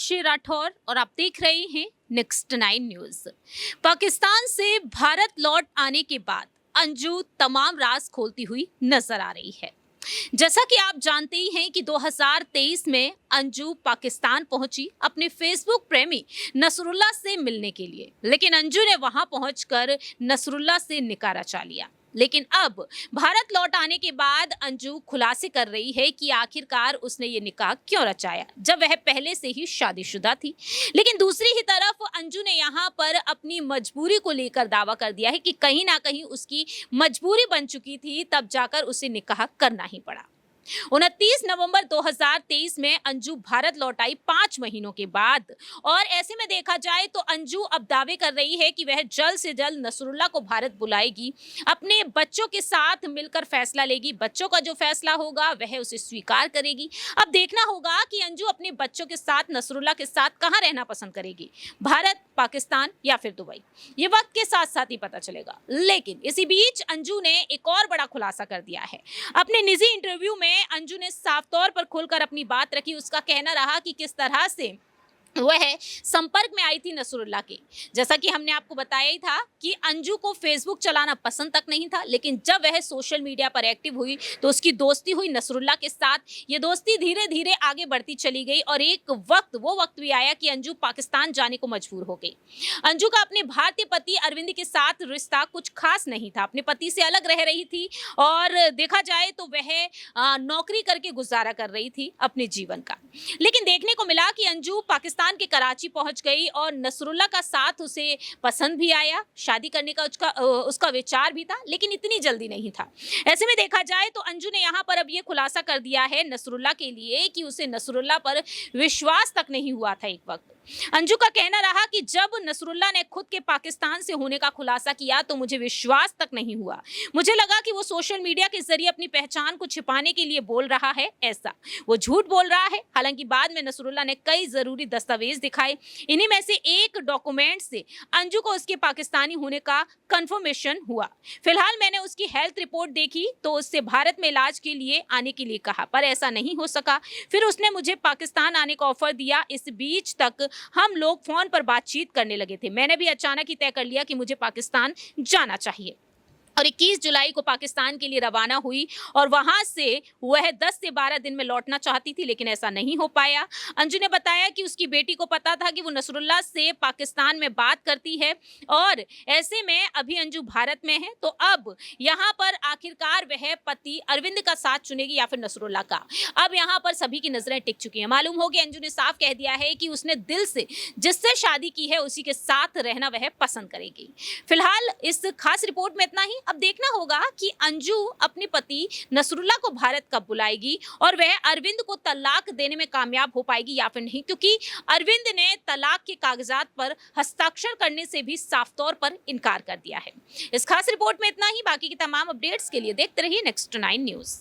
दिव्यांशी राठौर और आप देख रहे हैं नेक्स्ट 9 न्यूज। पाकिस्तान से भारत लौट आने के बाद अंजू तमाम राज खोलती हुई नजर आ रही है। जैसा कि आप जानते ही हैं कि 2023 में अंजू पाकिस्तान पहुंची अपने फेसबुक प्रेमी नसरुल्ला से मिलने के लिए, लेकिन अंजू ने वहां पहुंचकर नसरुल्ला से निकाह रचा लिया। लेकिन अब भारत लौट आने के बाद अंजू खुलासे कर रही है कि आखिरकार उसने ये निकाह क्यों रचाया जब वह पहले से ही शादीशुदा थी। लेकिन दूसरी ही तरफ अंजू ने यहाँ पर अपनी मजबूरी को लेकर दावा कर दिया है कि कहीं ना कहीं उसकी मजबूरी बन चुकी थी, तब जाकर उसे निकाह करना ही पड़ा। 29 नवंबर 2023 में अंजू भारत लौट आई 5 महीनों के बाद, और ऐसे में देखा जाए तो अंजू अब दावे कर रही है कि वह जल्द से जल्द नसरुल्ला को भारत बुलाएगी, अपने बच्चों के साथ मिलकर फैसला लेगी। बच्चों का जो फैसला होगा वह उसे स्वीकार करेगी। अब देखना होगा कि अंजू अपने बच्चों के साथ नसरुल्ला के साथ कहां रहना पसंद करेगी, भारत, पाकिस्तान या फिर दुबई। ये वक्त के साथ साथ ही पता चलेगा। लेकिन इसी बीच अंजू ने एक और बड़ा खुलासा कर दिया है। अपने निजी इंटरव्यू में अंजू ने साफ तौर पर खुलकर अपनी बात रखी। उसका कहना रहा कि किस तरह से वह संपर्क में आई थी नसरुल्ला के। जैसा कि हमने आपको बताया ही था कि अंजू को फेसबुक चलाना पसंद तक नहीं था, लेकिन जब वह सोशल मीडिया पर एक्टिव हुई तो उसकी दोस्ती हुई नसरुल्ला के साथ। ये दोस्ती धीरे धीरे आगे बढ़ती चली गई और एक वो वक्त भी आया कि अंजू पाकिस्तान जाने को मजबूर हो गई। अंजू का अपने भारतीय पति अरविंद के साथ रिश्ता कुछ खास नहीं था। अपने पति से अलग रह रही थी और देखा जाए तो वह नौकरी करके गुजारा कर रही थी अपने जीवन का। लेकिन देखने को मिला कि अंजू पाकिस्तान के कराची पहुंच गई और नसरुल्ला का साथ उसे पसंद भी आया। शादी करने का उसका विचार भी था, लेकिन इतनी जल्दी नहीं था। ऐसे में देखा जाए तो अंजू ने यहां पर अब ये खुलासा कर दिया है नसरुल्ला के लिए कि उसे नसरुल्ला पर विश्वास तक नहीं हुआ था। एक वक्त अंजू का कहना रहा कि जब नसरुल्ला ने खुद के पाकिस्तान से होने का खुलासा किया तो मुझे विश्वास तक नहीं हुआ। मुझे लगा कि वो सोशल मीडिया के जरिए अपनी पहचान को छिपाने के लिए बोल रहा है, ऐसा वो झूठ बोल रहा है। हालांकि बाद में नसरुल्ला ने कई जरूरी दस्तावेज दिखाए। इन्हीं में से एक डॉक्यूमेंट से अंजू को उसके पाकिस्तानी होने का कंफर्मेशन हुआ। फिलहाल मैंने उसकी हेल्थ रिपोर्ट देखी तो उससे भारत में इलाज के लिए आने के लिए कहा, पर ऐसा नहीं हो सका। फिर उसने मुझे पाकिस्तान आने का ऑफर दिया। इस बीच तक हम लोग फोन पर बातचीत करने लगे थे। मैंने भी अचानक ही तय कर लिया कि मुझे पाकिस्तान जाना चाहिए और 21 जुलाई को पाकिस्तान के लिए रवाना हुई और वहां से वह 10 से 12 दिन में लौटना चाहती थी, लेकिन ऐसा नहीं हो पाया। अंजू ने बताया कि उसकी बेटी को पता था कि वो नसरुल्ला से पाकिस्तान में बात करती है और ऐसे में अभी अंजू भारत में है, तो अब यहाँ पर आखिरकार वह पति अरविंद का साथ चुनेगी या फिर नसरुल्ला का। अब यहाँ पर सभी की नजरें टिक चुकी हैं। मालूम हो कि अंजू ने साफ कह दिया है कि उसने दिल से जिससे शादी की है उसी के साथ रहना वह पसंद करेगी। फिलहाल इस खास रिपोर्ट में इतना ही। अब देखना होगा कि अंजू अपने पति नसरुल्ला को भारत कब बुलाएगी और वह अरविंद को तलाक देने में कामयाब हो पाएगी या फिर नहीं, क्योंकि अरविंद ने तलाक के कागजात पर हस्ताक्षर करने से भी साफ तौर पर इनकार कर दिया है। इस खास रिपोर्ट में इतना ही। बाकी की तमाम अपडेट्स के लिए देखते रहिए नेक्स्ट 9 न्यूज।